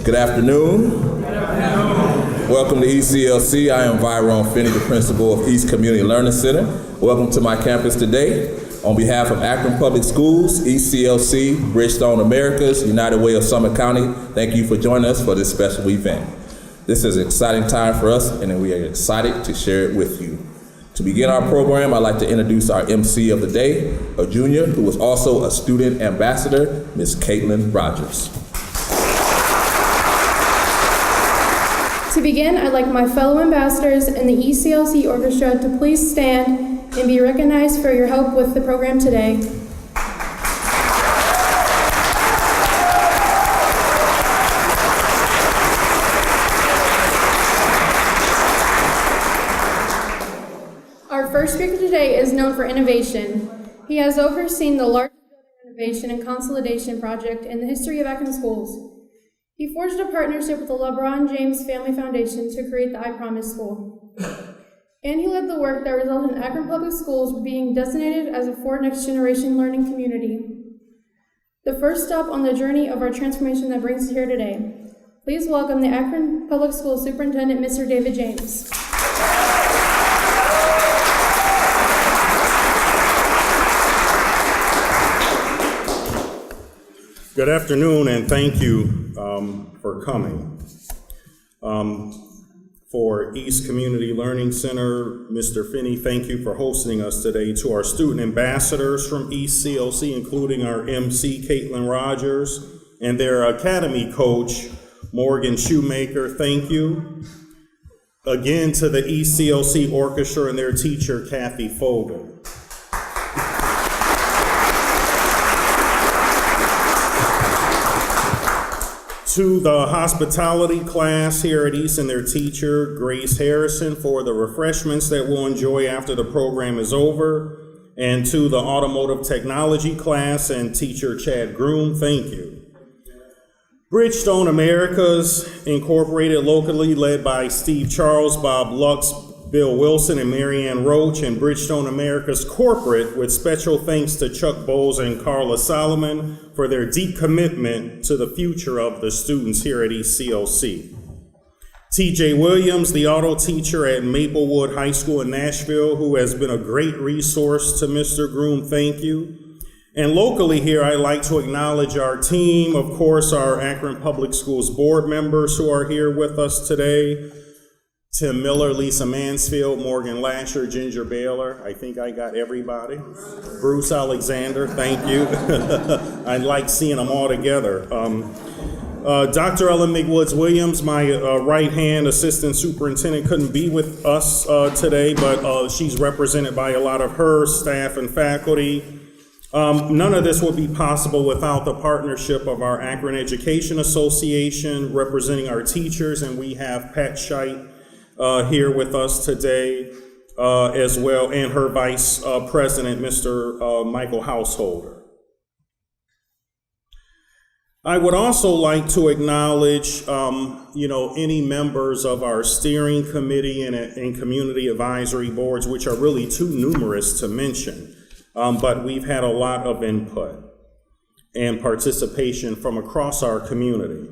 Good afternoon. Welcome to ECLC. I am Viron Finney, the principal of East Community Learning Center. Welcome to my campus today. On behalf of Akron Public Schools, ECLC, Bridgestone Americas, United Way of Summit County, thank you for joining us for this special event. This is an exciting time for us, and we are excited to share it with you. To begin our program, I'd like to introduce our MC of the day, a junior who is also a student ambassador, Ms. Caitlin Rogers. To begin, I'd like my fellow ambassadors in the ECLC Orchestra to please stand and be recognized for your help with the program today. Our first speaker today is known for innovation. He has overseen the largest building renovation and consolidation project in the history of Akron schools. He forged a partnership with the LeBron James Family Foundation to create the I Promise School. And he led the work that resulted in Akron Public Schools being designated as a for next generation learning community. The first stop on the journey of our transformation that brings us here today. Please welcome the Akron Public Schools Superintendent, Mr. David James. Good afternoon, and thank you for coming. For East Community Learning Center, Mr. Finney, thank you for hosting us today. To our student ambassadors from East CLC, including our MC, Caitlin Rogers, and their academy coach, Morgan Shoemaker, thank you. Again, to the East CLC Orchestra and their teacher, Kathy Fogle. To the hospitality class here at East and their teacher, Grace Harrison, for the refreshments that we'll enjoy after the program is over. And to the automotive technology class and teacher, Chad Groom, thank you. Bridgestone Americas, Incorporated, locally led by Steve Charles, Bob Lux, Bill Wilson, and Marianne Roach, and Bridgestone Americas Corporate, with special thanks to Chuck Bowles and Carla Solomon for their deep commitment to the future of the students here at ECLC. TJ Williams, the auto teacher at Maplewood High School in Nashville, who has been a great resource to Mr. Groom, thank you. And locally here, I'd like to acknowledge our team, of course, our Akron Public Schools board members who are here with us today. Tim Miller, Lisa Mansfield, Morgan Lasher, Ginger Baylor. I think I got everybody. Bruce Alexander, thank you. I like seeing them all together. Dr. Ellen McWoods-Williams, my right-hand assistant superintendent, couldn't be with us today, but she's represented by a lot of her staff and faculty. None of this would be possible without the partnership of our Akron Education Association representing our teachers, and we have Pat Scheidt here with us today as well, and her vice president, Mr. Michael Householder. I would also like to acknowledge, any members of our steering committee and community advisory boards, which are really too numerous to mention, but we've had a lot of input and participation from across our community.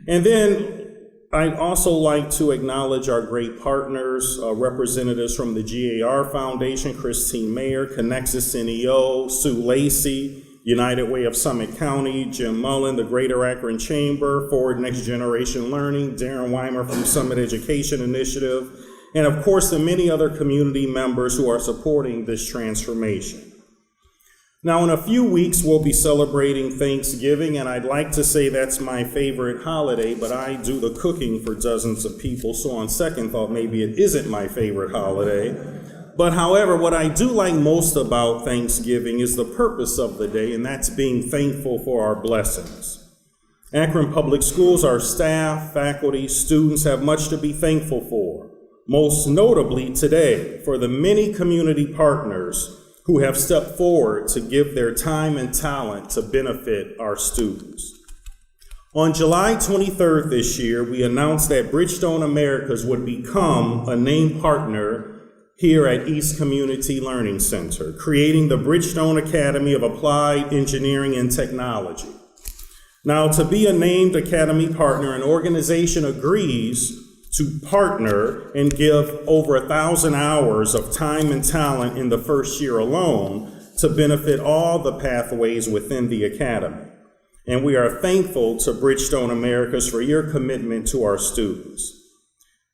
And then I'd also like to acknowledge our great partners, representatives from the GAR Foundation, Christine Mayer, Connexus NEO, Sue Lacey, United Way of Summit County, Jim Mullen, the Greater Akron Chamber, Forward Next Generation Learning, Darren Weimer from Summit Education Initiative, and of course the many other community members who are supporting this transformation. Now, in a few weeks, we'll be celebrating Thanksgiving, and I'd like to say that's my favorite holiday, but I do the cooking for dozens of people, so on second thought, maybe it isn't my favorite holiday. But however, what I do like most about Thanksgiving is the purpose of the day, and that's being thankful for our blessings. Akron Public Schools, our staff, faculty, students have much to be thankful for, most notably today for the many community partners who have stepped forward to give their time and talent to benefit our students. On July 23rd this year, we announced that Bridgestone Americas would become a named partner here at East Community Learning Center, creating the Bridgestone Academy of Applied Engineering and Technology. Now, to be a named Academy partner, an organization agrees to partner and give over 1,000 hours of time and talent in the first year alone to benefit all the pathways within the Academy. And we are thankful to Bridgestone Americas for your commitment to our students.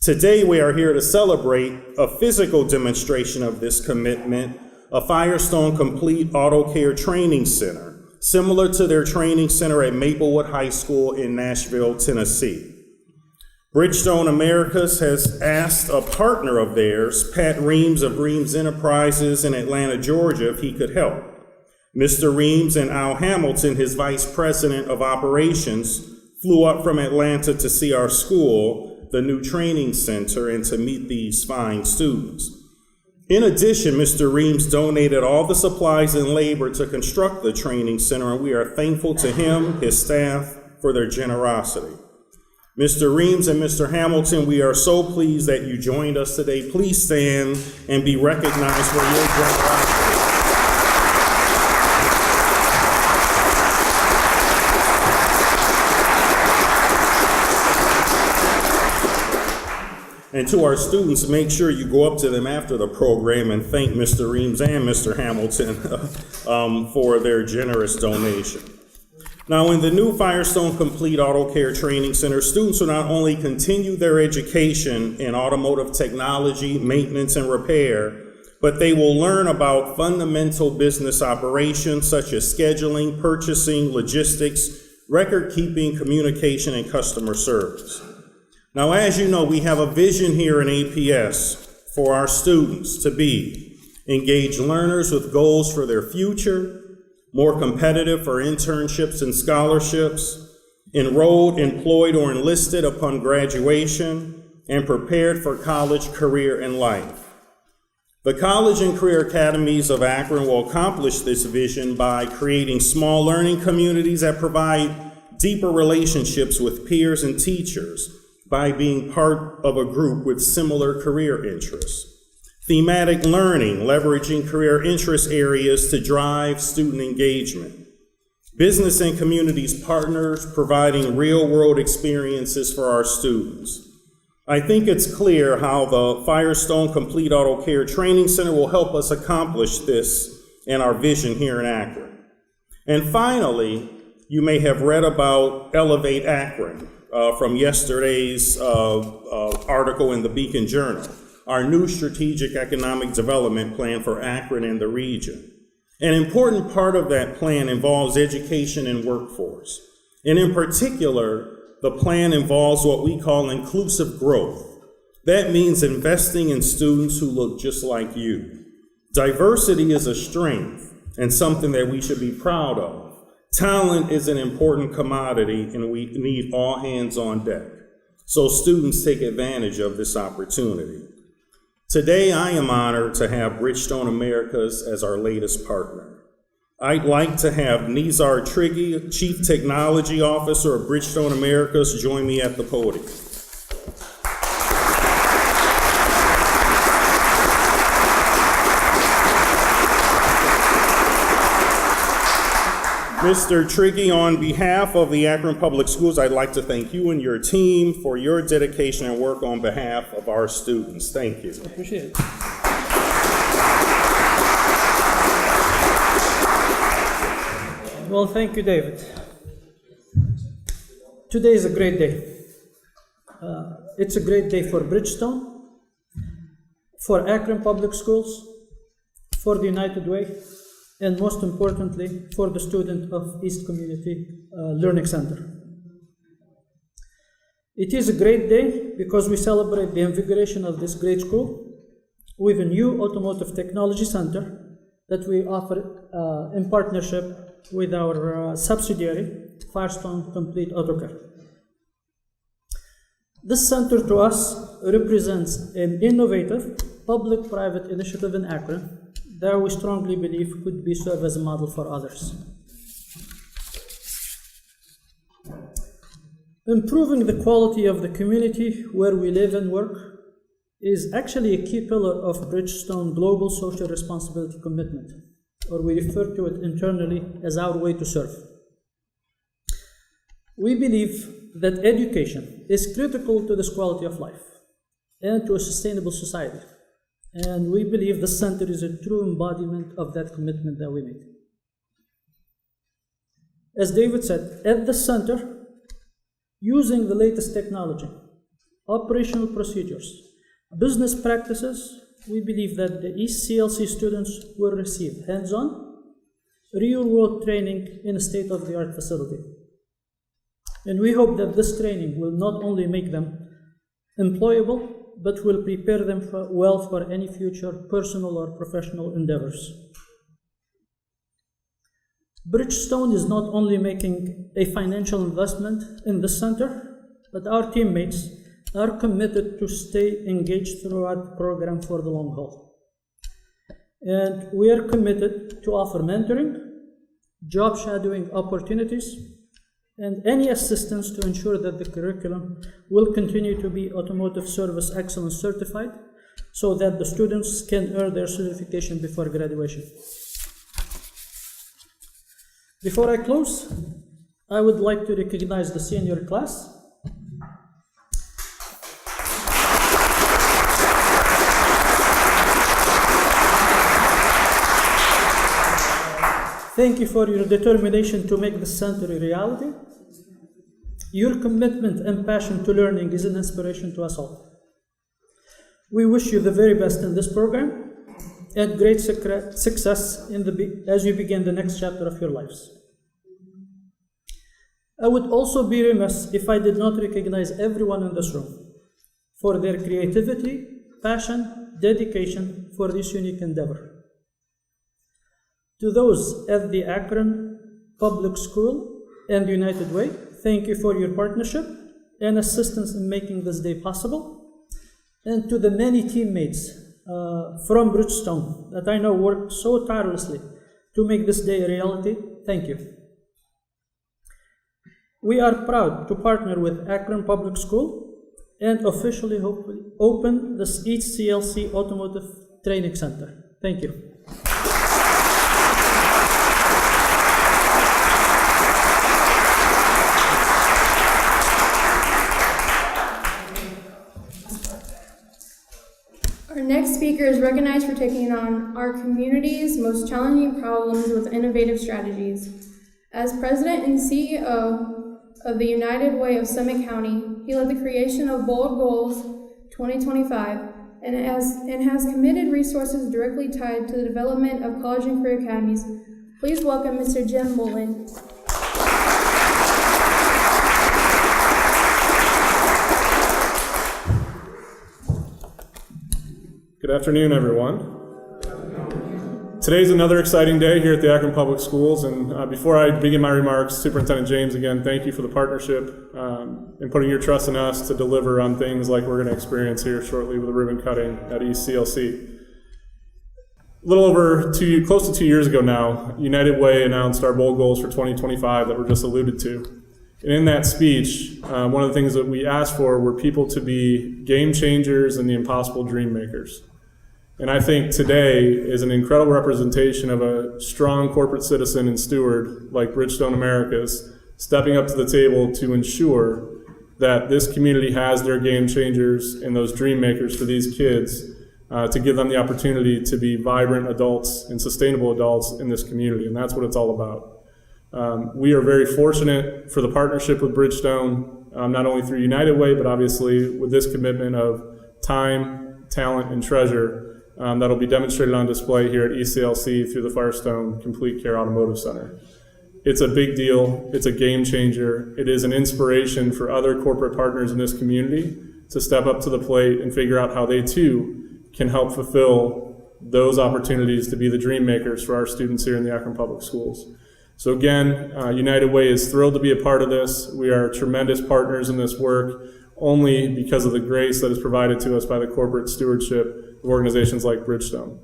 Today, we are here to celebrate a physical demonstration of this commitment, a Firestone Complete Auto Care Training Center, similar to their training center at Maplewood High School in Nashville, Tennessee. Bridgestone Americas has asked a partner of theirs, Pat Reams of Reams Enterprises in Atlanta, Georgia, if he could help. Mr. Reams and Al Hamilton, his vice president of operations, flew up from Atlanta to see our school, the new training center, and to meet these fine students. In addition, Mr. Reams donated all the supplies and labor to construct the training center, and we are thankful to him, his staff, for their generosity. Mr. Reams and Mr. Hamilton, we are so pleased that you joined us today. Please stand and be recognized for your generosity. And to our students, make sure you go up to them after the program and thank Mr. Reams and Mr. Hamilton for their generous donation. Now, in the new Firestone Complete Auto Care Training Center, students will not only continue their education in automotive technology, maintenance, and repair, but they will learn about fundamental business operations such as scheduling, purchasing, logistics, record-keeping, communication, and customer service. Now, as you know, we have a vision here in APS for our students to be engaged learners with goals for their future, more competitive for internships and scholarships, enrolled, employed, or enlisted upon graduation, and prepared for college, career, and life. The College and Career Academies of Akron will accomplish this vision by creating small learning communities that provide deeper relationships with peers and teachers by being part of a group with similar career interests. Thematic learning, leveraging career interest areas to drive student engagement. Business and communities partners providing real-world experiences for our students. I think it's clear how the Firestone Complete Auto Care Training Center will help us accomplish this and our vision here in Akron. And finally, you may have read about Elevate Akron from yesterday's article in the Beacon Journal, our new strategic economic development plan for Akron and the region. An important part of that plan involves education and workforce. And in particular, the plan involves what we call inclusive growth. That means investing in students who look just like you. Diversity is a strength and something that we should be proud of. Talent is an important commodity, and we need all hands on deck. So students take advantage of this opportunity. Today, I am honored to have Bridgestone Americas as our latest partner. I'd like to have Nizar Triggy, Chief Technology Officer of Bridgestone Americas, join me at the podium. Mr. Triggy, on behalf of the Akron Public Schools, I'd like to thank you and your team for your dedication and work on behalf of our students. Thank you. Appreciate it. Well, thank you, David. Today is a great day. It's a great day for Bridgestone, for Akron Public Schools, for the United Way, and most importantly, for the student of East Community Learning Center. It is a great day because we celebrate the invigoration of this great school with a new Automotive Technology Center that we offer in partnership with our subsidiary, Firestone Complete Auto Care. This center to us represents an innovative public-private initiative in Akron that we strongly believe could be served as a model for others. Improving the quality of the community where we live and work is actually a key pillar of Bridgestone Global Social Responsibility Commitment, or we refer to it internally as our way to serve. We believe that education is critical to this quality of life and to a sustainable society. And we believe the center is a true embodiment of that commitment that we made. As David said, at the center, using the latest technology, operational procedures, business practices, we believe that the East CLC students will receive hands-on, real-world training in a state-of-the-art facility. And we hope that this training will not only make them employable, but will prepare them well for any future personal or professional endeavors. Bridgestone is not only making a financial investment in the center, but our teammates are committed to stay engaged throughout the program for the long haul. And we are committed to offer mentoring, job shadowing opportunities, and any assistance to ensure that the curriculum will continue to be Automotive Service Excellence certified so that the students can earn their certification before graduation. Before I close, I would like to recognize the senior class. Thank you for your determination to make the center a reality. Your commitment and passion to learning is an inspiration to us all. We wish you the very best in this program and great success as you begin the next chapter of your lives. I would also be remiss if I did not recognize everyone in this room for their creativity, passion, dedication for this unique endeavor. To those at the Akron Public School and United Way, thank you for your partnership and assistance in making this day possible. And to the many teammates from Bridgestone that I know worked so tirelessly to make this day a reality, thank you. We are proud to partner with Akron Public School and officially hopefully open the East CLC Automotive Training Center. Thank you. Our next speaker is recognized for taking on our community's most challenging problems with innovative strategies. As president and CEO of the United Way of Summit County, he led the creation of Bold Goals 2025 and has committed resources directly tied to the development of college and career academies. Please welcome Mr. Jim Mullen. Good afternoon, everyone. Today's another exciting day here at the Akron Public Schools, and before I begin my remarks, Superintendent James, again, thank you for the partnership and putting your trust in us to deliver on things like we're going to experience here shortly with the ribbon cutting at East CLC. A little over close to 2 years ago now, United Way announced our bold goals for 2025 that were just alluded to. And in that speech, one of the things that we asked for were people to be game changers and the impossible dream makers. And I think today is an incredible representation of a strong corporate citizen and steward like Bridgestone Americas stepping up to the table to ensure that this community has their game changers and those dream makers for these kids to give them the opportunity to be vibrant adults and sustainable adults in this community. And that's what it's all about. We are very fortunate for the partnership with Bridgestone, not only through United Way, but obviously with this commitment of time, talent, and treasure that'll be demonstrated on display here at ECLC through the Firestone Complete Care Automotive Center. It's a big deal. It's a game changer. It is an inspiration for other corporate partners in this community to step up to the plate and figure out how they too can help fulfill those opportunities to be the dream makers for our students here in the Akron Public Schools. So again, United Way is thrilled to be a part of this. We are tremendous partners in this work only because of the grace that is provided to us by the corporate stewardship of organizations like Bridgestone.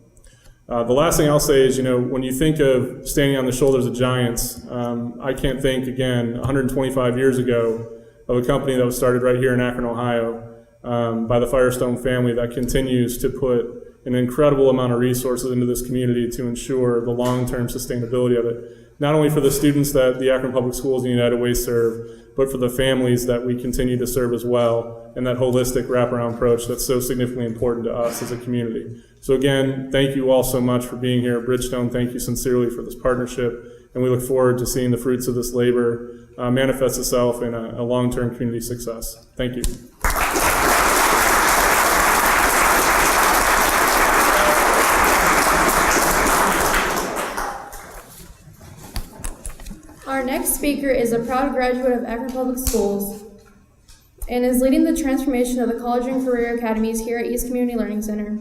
The last thing I'll say is, when you think of standing on the shoulders of giants, I can't think, again, 125 years ago of a company that was started right here in Akron, Ohio, by the Firestone family that continues to put an incredible amount of resources into this community to ensure the long-term sustainability of it. not only for the students that the Akron Public Schools and United Way serve, but for the families that we continue to serve as well, and that holistic wraparound approach that's so significantly important to us as a community. So again, thank you all so much for being here. Bridgestone, thank you sincerely for this partnership, and we look forward to seeing the fruits of this labor manifest itself in a long-term community success. Thank you. Our next speaker is a proud graduate of Akron Public Schools and is leading the transformation of the college and career academies here at East Community Learning Center.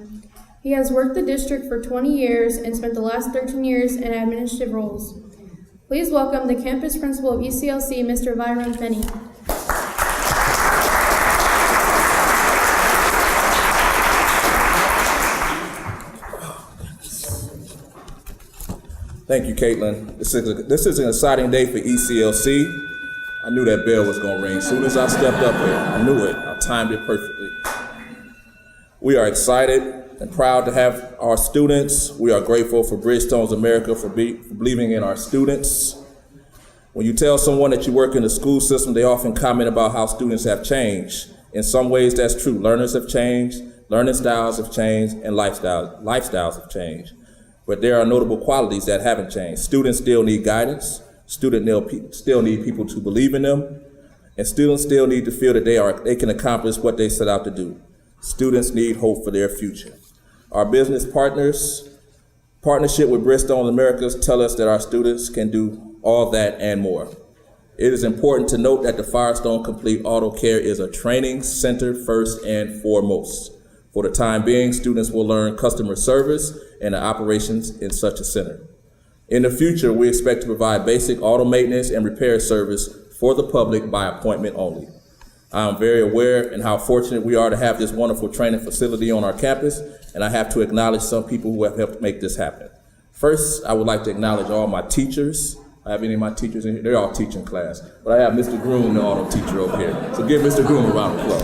He has worked the district for 20 years and spent the last 13 years in administrative roles. Please welcome the campus principal of ECLC, Mr. Byron Finney. Thank you, Caitlin. This is an exciting day for ECLC. I knew that bell was going to ring. As soon as I stepped up here, I knew it. I timed it perfectly. We are excited and proud to have our students. We are grateful for Bridgestone America for believing in our students. When you tell someone that you work in the school system, they often comment about how students have changed. In some ways, that's true. Learners have changed, learning styles have changed, and lifestyles have changed. But there are notable qualities that haven't changed. Students still need guidance. Students still need people to believe in them. And students still need to feel that they can accomplish what they set out to do. Students need hope for their future. Our business partnership with Bridgestone Americas tell us that our students can do all that and more. It is important to note that the Firestone Complete Auto Care is a training center first and foremost. For the time being, students will learn customer service and the operations in such a center. In the future, we expect to provide basic auto maintenance and repair service for the public by appointment only. I am very aware and how fortunate we are to have this wonderful training facility on our campus, and I have to acknowledge some people who have helped make this happen. First, I would like to acknowledge all my teachers. I have any of my teachers in here? They're all teaching class. But I have Mr. Groom, the auto teacher, over here. So give Mr. Groom a round of applause.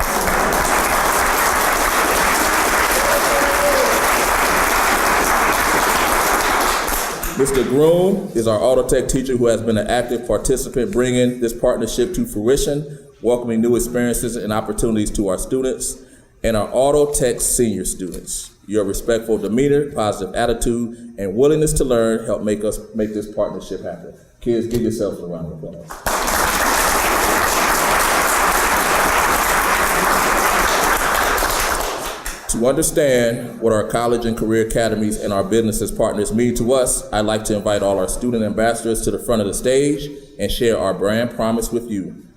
Mr. Groom is our auto tech teacher who has been an active participant bringing this partnership to fruition, welcoming new experiences and opportunities to our students, and our auto tech senior students. Your respectful demeanor, positive attitude, and willingness to learn help make this partnership happen. Kids, give yourselves a round of applause. To understand what our college and career academies and our businesses partners mean to us, I'd like to invite all our student ambassadors to the front of the stage and share our brand promise with you.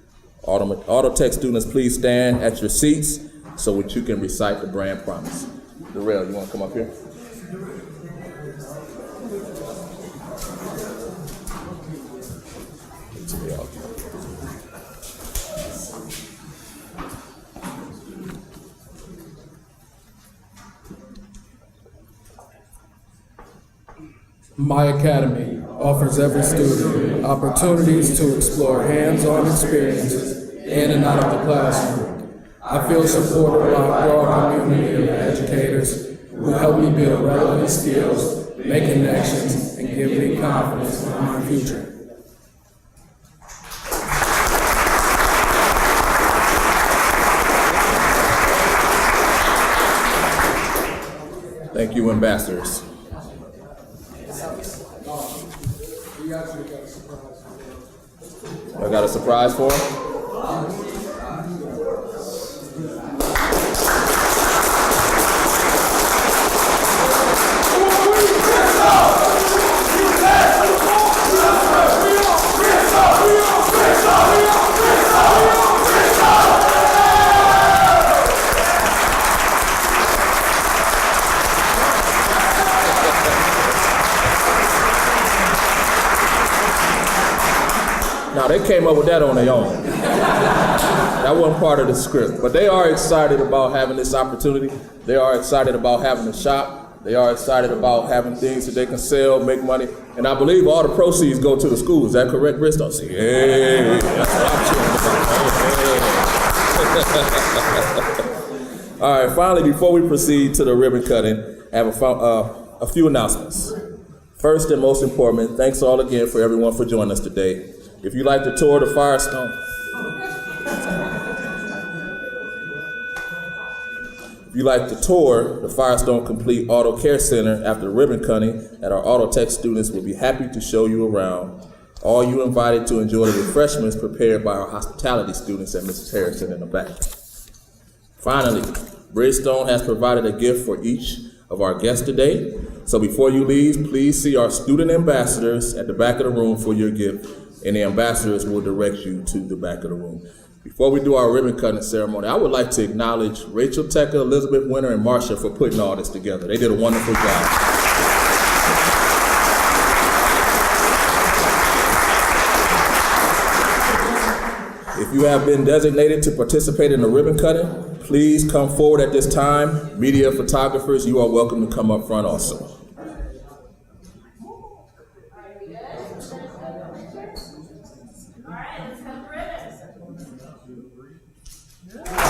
Auto tech students, please stand at your seats so that you can recite the brand promise. Darrell, you want to come up here? My academy offers every student opportunities to explore hands-on experiences in and out of the classroom. I feel supported by a broad community of educators who help me build relevant skills, make connections, and give me confidence in my future. Thank you, ambassadors. I got a surprise for him. Now, they came up with that on their own. That wasn't part of the script. But they are excited about having this opportunity. They are excited about having a shop. They are excited about having things that they can sell, make money. And I believe all the proceeds go to the school. Is that correct, Bridgestone? See, hey, that's what I'm cheering about. All right, finally, before we proceed to the ribbon cutting, I have a few announcements. First and most important, thanks all again for everyone for joining us today. If you'd like to tour the Firestone, Complete Auto Care Center after ribbon cutting, and our auto tech students will be happy to show you around. All you invited to enjoy the refreshments prepared by our hospitality students at Mrs. Harrison in the back. Finally, Bridgestone has provided a gift for each of our guests today. So before you leave, please see our student ambassadors at the back of the room for your gift, and the ambassadors will direct you to the back of the room. Before we do our ribbon cutting ceremony, I would like to acknowledge Rachel Tecker, Elizabeth Winter, and Marcia for putting all this together. They did a wonderful job. If you have been designated to participate in the ribbon cutting, please come forward at this time. Media photographers, you are welcome to come up front also. All right, let's cut the ribbons.